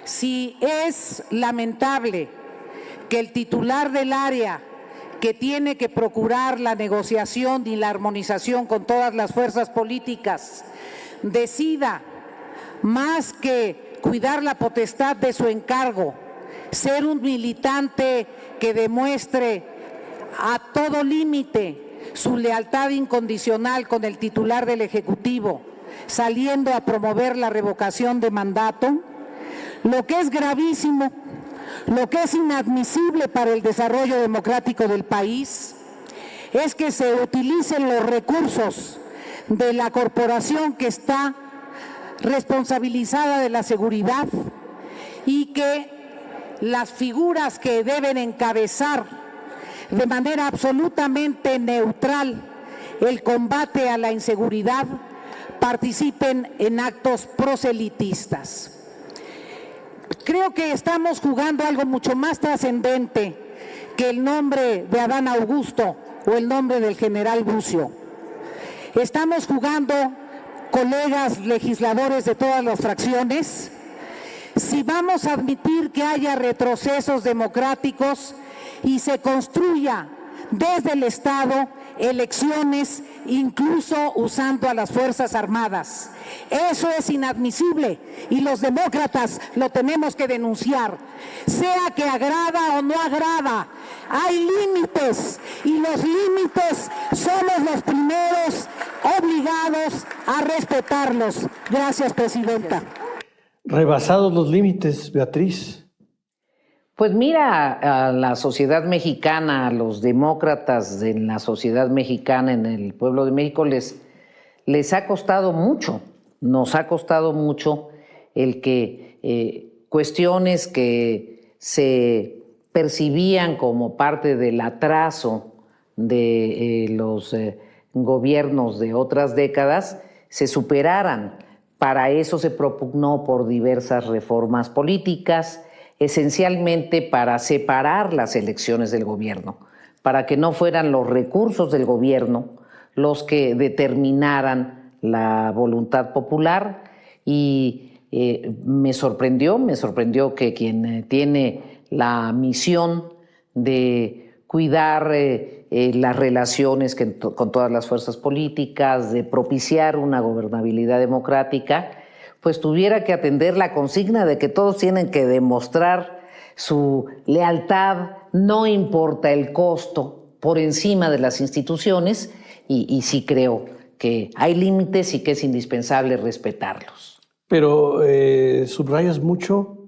Si es lamentable que el titular del área que tiene que procurar la negociación y la armonización con todas las fuerzas políticas decida, más que cuidar la potestad de su encargo, ser un militante que demuestre a todo límite su lealtad incondicional con el titular del Ejecutivo, saliendo a promover la revocación de mandato, lo que es gravísimo, lo que es inadmisible para el desarrollo democrático del país, es que se utilicen los recursos de la corporación que está responsabilizada de la seguridad y que las figuras que deben encabezar de manera absolutamente neutral el combate a la inseguridad participen en actos proselitistas. Creo que estamos jugando algo mucho más trascendente que el nombre de Adán Augusto o el nombre del general Bucio. Estamos jugando, colegas legisladores de todas las fracciones, si vamos a admitir que haya retrocesos democráticos y se construya desde el Estado elecciones, incluso usando a las Fuerzas Armadas. Eso es inadmisible y los demócratas lo tenemos que denunciar, sea que agrada o no agrada. Hay límites y los límites somos los primeros obligados a respetarlos. Gracias, Presidenta. Rebasados los límites, Beatriz. Pues mira, a la sociedad mexicana, a los demócratas en la sociedad mexicana, en el pueblo de México, les ha costado mucho, nos ha costado mucho el que cuestiones que se percibían como parte del atraso de los gobiernos de otras décadas se superaran. Para eso se propugnó por diversas reformas políticas, esencialmente para separar las elecciones del gobierno, para que no fueran los recursos del gobierno los que determinaran la voluntad popular. Y me sorprendió que quien tiene la misión de cuidar las relaciones con todas las fuerzas políticas, de propiciar una gobernabilidad democrática, pues tuviera que atender la consigna de que todos tienen que demostrar su lealtad, no importa el costo, por encima de las instituciones, y sí creo que hay límites y que es indispensable respetarlos. Pero subrayas mucho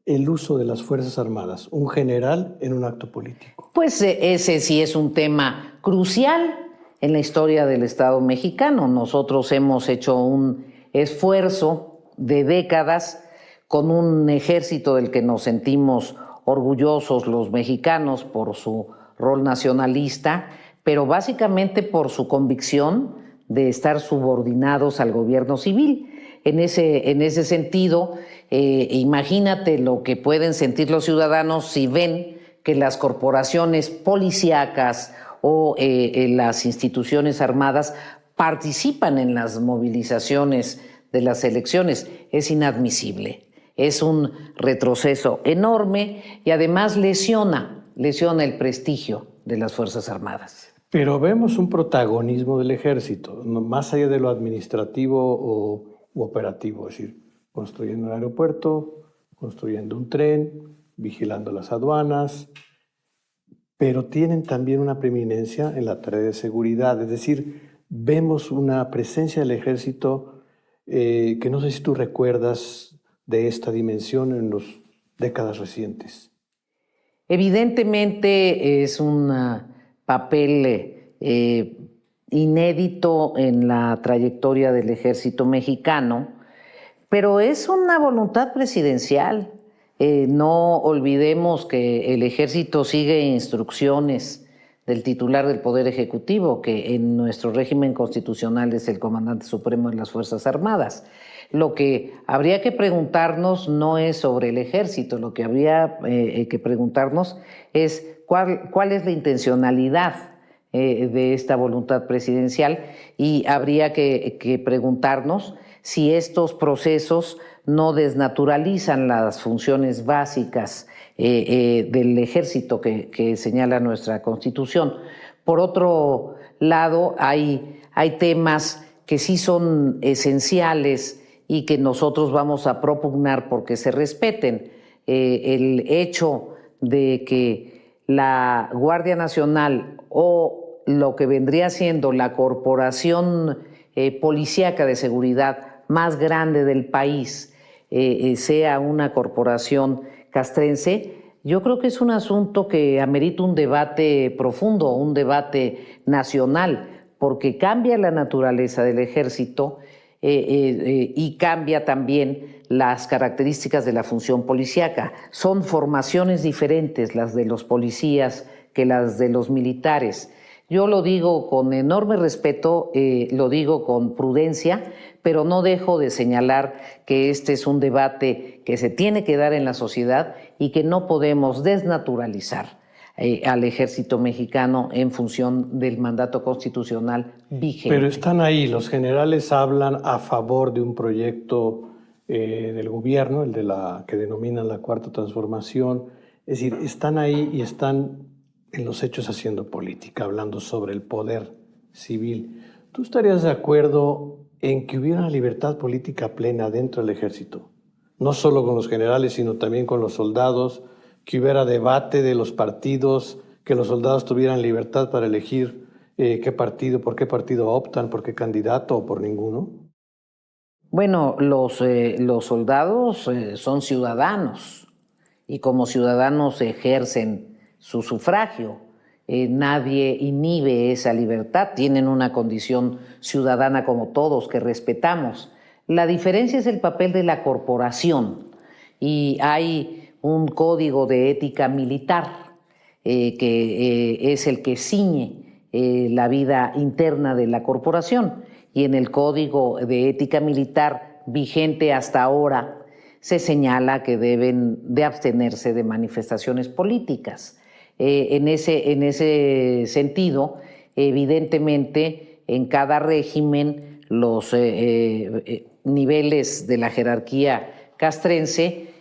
el uso de las Fuerzas Armadas, un general en un acto político. Pues ese sí es un tema crucial en la historia del Estado mexicano. Nosotros hemos hecho un esfuerzo de décadas con un ejército del que nos sentimos orgullosos los mexicanos por su rol nacionalista, pero básicamente por su convicción de estar subordinados al gobierno civil. En ese sentido, imagínate lo que pueden sentir los ciudadanos si ven que las corporaciones policíacas o las instituciones armadas participan en las movilizaciones de las elecciones. Es inadmisible, es un retroceso enorme y además lesiona el prestigio de las Fuerzas Armadas. Pero vemos un protagonismo del ejército, más allá de lo administrativo u operativo, es decir, construyendo un aeropuerto, construyendo un tren, vigilando las aduanas, pero tienen también una preeminencia en la tarea de seguridad, es decir, vemos una presencia del ejército que no sé si tú recuerdas de esta dimensión en las décadas recientes. Evidentemente es un papel inédito en la trayectoria del ejército mexicano, pero es una voluntad presidencial. No olvidemos que el ejército sigue instrucciones del titular del Poder Ejecutivo, que en nuestro régimen constitucional es el comandante supremo de las Fuerzas Armadas. Lo que habría que preguntarnos no es sobre el ejército, lo que habría que preguntarnos es cuál es la intencionalidad de esta voluntad presidencial, y habría que preguntarnos si estos procesos no desnaturalizan las funciones básicas del ejército que señala nuestra Constitución. Por otro lado, hay temas que sí son esenciales y que nosotros vamos a propugnar porque se respeten. El hecho de que la Guardia Nacional o lo que vendría siendo la corporación policíaca de seguridad más grande del país sea una corporación castrense, yo creo que es un asunto que amerita un debate profundo, un debate nacional, porque cambia la naturaleza del ejército y cambia también las características de la función policíaca. Son formaciones diferentes las de los policías que las de los militares. Yo lo digo con enorme respeto, lo digo con prudencia, pero no dejo de señalar que este es un debate que se tiene que dar en la sociedad y que no podemos desnaturalizar al ejército mexicano en función del mandato constitucional vigente. Pero están ahí, los generales hablan a favor de un proyecto del gobierno, el de la que denominan la Cuarta Transformación, es decir, están ahí y están en los hechos haciendo política, hablando sobre el poder civil. ¿Tú estarías de acuerdo en que hubiera una libertad política plena dentro del ejército? No solo con los generales, sino también con los soldados, que hubiera debate de los partidos, que los soldados tuvieran libertad para elegir por qué partido optan, por qué candidato o por ninguno. Bueno, los soldados son ciudadanos y como ciudadanos ejercen su sufragio. Nadie inhibe esa libertad, tienen una condición ciudadana como todos que respetamos. La diferencia es el papel de la corporación y hay un código de ética militar que es el que ciñe la vida interna de la corporación, y en el código de ética militar vigente hasta ahora se señala que deben de abstenerse de manifestaciones políticas. En ese sentido, evidentemente, en cada régimen los niveles de la jerarquía castrense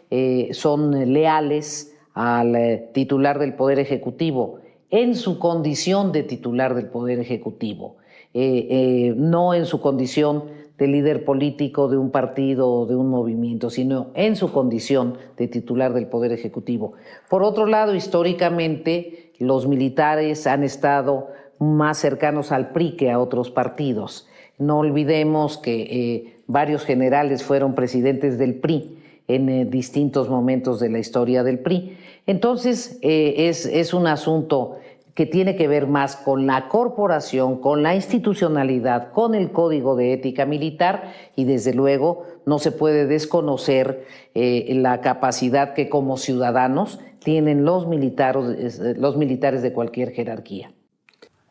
son leales al titular del Poder Ejecutivo en su condición de titular del Poder Ejecutivo, no en su condición de líder político de un partido o de un movimiento, sino en su condición de titular del Poder Ejecutivo. Por otro lado, históricamente, los militares han estado más cercanos al PRI que a otros partidos. No olvidemos que varios generales fueron presidentes del PRI en distintos momentos de la historia del PRI. Entonces, es un asunto que tiene que ver más con la corporación, con la institucionalidad, con el Código de Ética Militar, y desde luego no se puede desconocer la capacidad que como ciudadanos tienen los militares de cualquier jerarquía.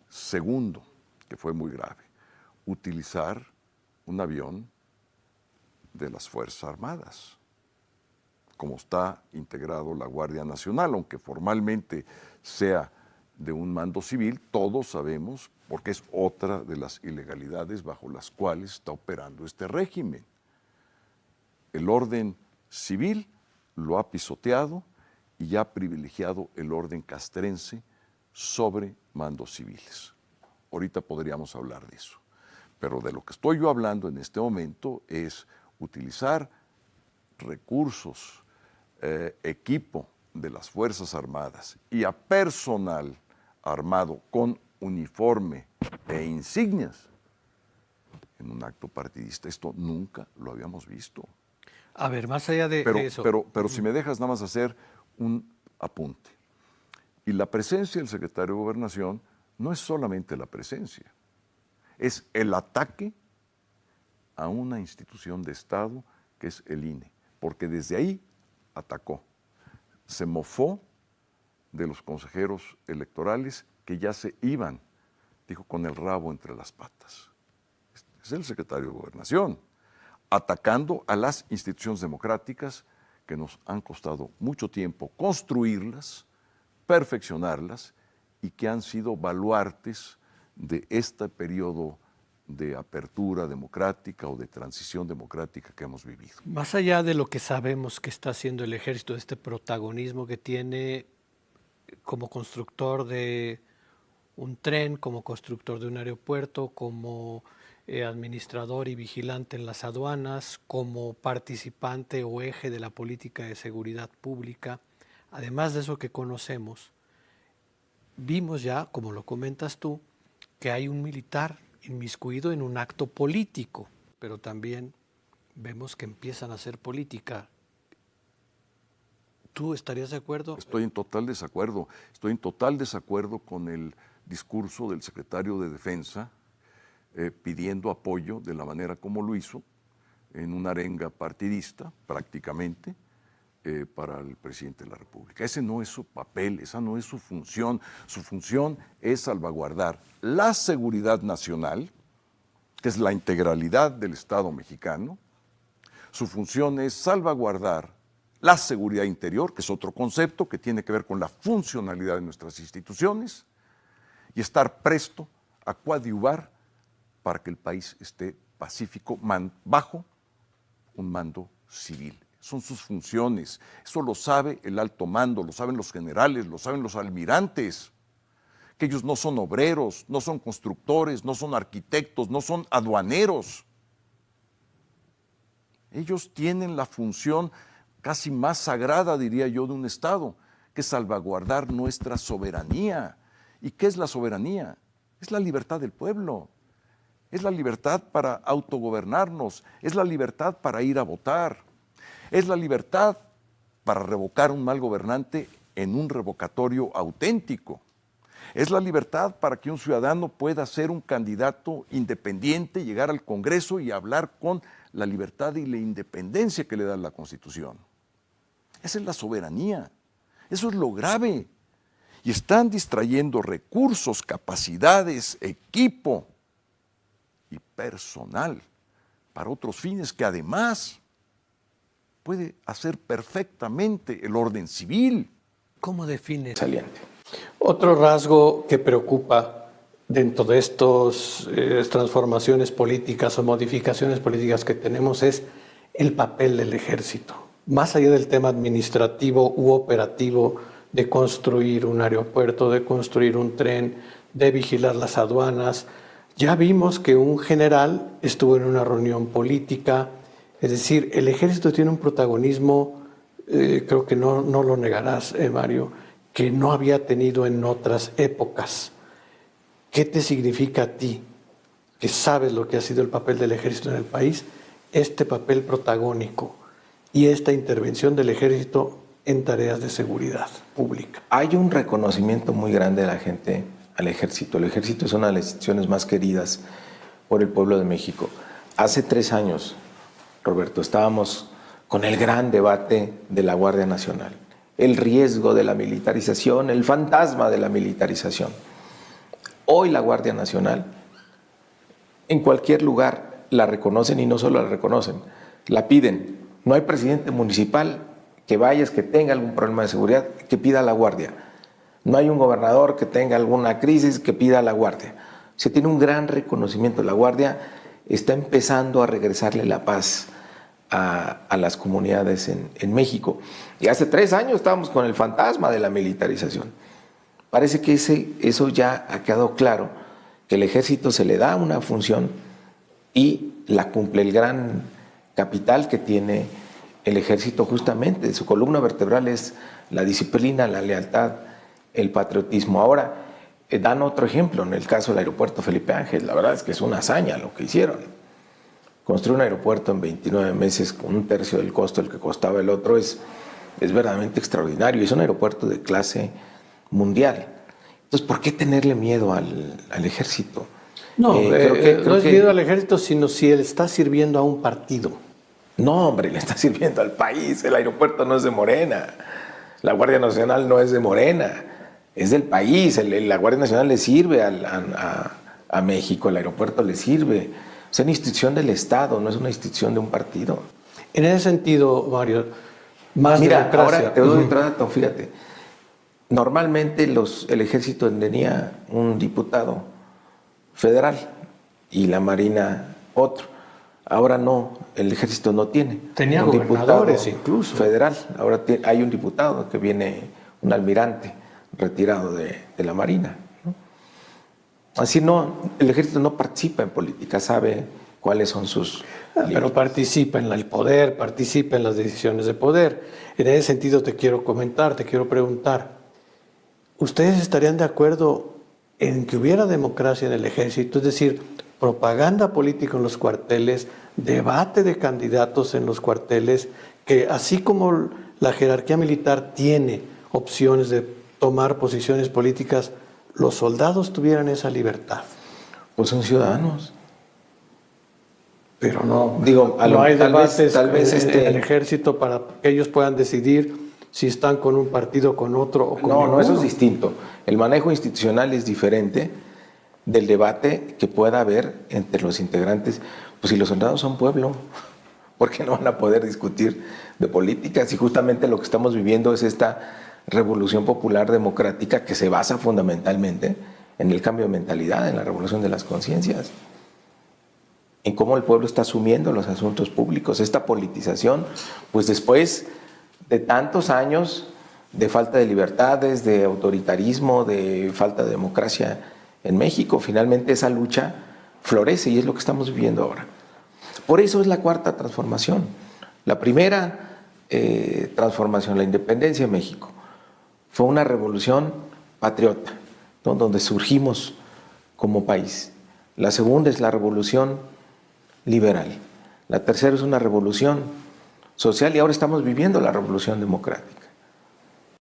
Segundo, que fue muy grave, utilizar un avión de las Fuerzas Armadas, como está integrado la Guardia Nacional, aunque formalmente sea de un mando civil, todos sabemos, porque es otra de las ilegalidades bajo las cuales está operando este régimen. El orden civil lo ha pisoteado y ha privilegiado el orden castrense sobre mandos civiles. Ahorita podríamos hablar de eso. Pero de lo que estoy yo hablando en este momento es utilizar recursos, equipo de las Fuerzas Armadas y a personal armado con uniforme e insignias en un acto partidista. Esto nunca lo habíamos visto. A ver, más allá de eso. Pero si me dejas nada más hacer un apunte. Y la presencia del secretario de Gobernación no es solamente la presencia, es el ataque a una institución de Estado que es el INE, porque desde ahí atacó, se mofó de los consejeros electorales que ya se iban, dijo, con el rabo entre las patas. Es el secretario de Gobernación, atacando a las instituciones democráticas que nos han costado mucho tiempo construirlas, perfeccionarlas y que han sido baluartes de este periodo de apertura democrática o de transición democrática que hemos vivido. Más allá de lo que sabemos que está haciendo el ejército, de este protagonismo que tiene como constructor de un tren, como constructor de un aeropuerto, como administrador y vigilante en las aduanas, como participante o eje de la política de seguridad pública, además de eso que conocemos, vimos ya, como lo comentas tú, que hay un militar inmiscuido en un acto político, pero también vemos que empiezan a hacer política. ¿Tú estarías de acuerdo? Estoy en total desacuerdo. Estoy en total desacuerdo con el discurso del secretario de Defensa pidiendo apoyo de la manera como lo hizo, en una arenga partidista prácticamente, para el presidente de la República. Ese no es su papel, esa no es su función. Su función es salvaguardar la seguridad nacional, que es la integralidad del Estado mexicano. Su función es salvaguardar la seguridad interior, que es otro concepto que tiene que ver con la funcionalidad de nuestras instituciones, y estar presto a coadyuvar para que el país esté pacífico bajo un mando civil. Son sus funciones. Eso lo sabe el alto mando, lo saben los generales, lo saben los almirantes, que ellos no son obreros, no son constructores, no son arquitectos, no son aduaneros. Ellos tienen la función casi más sagrada, diría yo, de un Estado, que es salvaguardar nuestra soberanía. ¿Y qué es la soberanía? Es la libertad del pueblo. Es la libertad para autogobernarnos, es la libertad para ir a votar, es la libertad para revocar un mal gobernante en un revocatorio auténtico, es la libertad para que un ciudadano pueda ser un candidato independiente, llegar al Congreso y hablar con la libertad y la independencia que le da la Constitución. Esa es la soberanía, eso es lo grave. Y están distrayendo recursos, capacidades, equipo y personal para otros fines que además puede hacer perfectamente el orden civil. ¿Cómo define saliente? Otro rasgo que preocupa dentro de estas transformaciones políticas o modificaciones políticas que tenemos es el papel del ejército. Más allá del tema administrativo u operativo de construir un aeropuerto, de construir un tren, de vigilar las aduanas, ya vimos que un general estuvo en una reunión política, es decir, el ejército tiene un protagonismo, creo que no lo negarás, Mario, que no había tenido en otras épocas. ¿Qué te significa a ti, que sabes lo que ha sido el papel del ejército en el país, este papel protagónico y esta intervención del ejército en tareas de seguridad pública? Hay un reconocimiento muy grande de la gente al ejército. El ejército es una de las instituciones más queridas por el pueblo de México. Hace 3 años, Roberto, estábamos con el gran debate de la Guardia Nacional, el riesgo de la militarización, el fantasma de la militarización. Hoy la Guardia Nacional, en cualquier lugar la reconocen, y no solo la reconocen, la piden. No hay presidente municipal que vayas, que tenga algún problema de seguridad, que pida a la Guardia. No hay un gobernador que tenga alguna crisis que pida a la Guardia. Se tiene un gran reconocimiento. La Guardia está empezando a regresarle la paz a las comunidades en México. Y hace 3 años estábamos con el fantasma de la militarización. Parece que eso ya ha quedado claro, que el ejército se le da una función y la cumple. El gran capital que tiene el ejército, justamente, su columna vertebral es la disciplina, la lealtad, el patriotismo. Ahora, dan otro ejemplo en el caso del aeropuerto Felipe Ángeles. La verdad es que es una hazaña lo que hicieron. Construir un aeropuerto en 29 meses con 1/3 del costo del que costaba el otro es verdaderamente extraordinario. Es un aeropuerto de clase mundial. Entonces, ¿por qué tenerle miedo al ejército? No, no es miedo al ejército, sino si él está sirviendo a un partido. No, hombre, le está sirviendo al país. El aeropuerto no es de Morena. La Guardia Nacional no es de Morena. Es del país. La Guardia Nacional le sirve a México. El aeropuerto le sirve. Es una institución del Estado, no es una institución de un partido. En ese sentido, Mario, más democracia. Ahora te doy otro dato, fíjate. Normalmente el ejército tenía un diputado federal y la Marina otro. Ahora no, el ejército no tiene. Tenía un gobernadores diputado incluso. federal. Ahora hay un diputado que viene, un almirante retirado de la Marina, ¿no? Así no, el ejército no participa en política, sabe cuáles son sus Pero límites. participa en el poder, participa en las decisiones de poder. En ese sentido te quiero comentar, te quiero preguntar, ¿ustedes estarían de acuerdo en que hubiera democracia en el ejército? Es decir, propaganda política en los cuarteles, debate de candidatos en los cuarteles, que así como la jerarquía militar tiene opciones de tomar posiciones políticas, los soldados tuvieran esa libertad. Pues son ciudadanos. Pero no, Digo, no hay tal vez- debates tal vez en el ejército para que ellos puedan decidir si están con un partido, con otro o con No, ninguno. eso es distinto. El manejo institucional es diferente del debate que pueda haber entre los integrantes. Pues si los soldados son pueblo, ¿por qué no van a poder discutir de política? Si justamente lo que estamos viviendo es esta revolución popular democrática que se basa fundamentalmente en el cambio de mentalidad, en la revolución de las conciencias, en cómo el pueblo está asumiendo los asuntos públicos. Esta politización, pues después de tantos años de falta de libertades, de autoritarismo, de falta de democracia en México, finalmente esa lucha florece y es lo que estamos viviendo ahora. Por eso es la cuarta transformación. La primera transformación, la independencia de México, fue una revolución patriota, ¿no? Donde surgimos como país. La segunda es la revolución liberal. La tercera es una revolución social y ahora estamos viviendo la revolución democrática.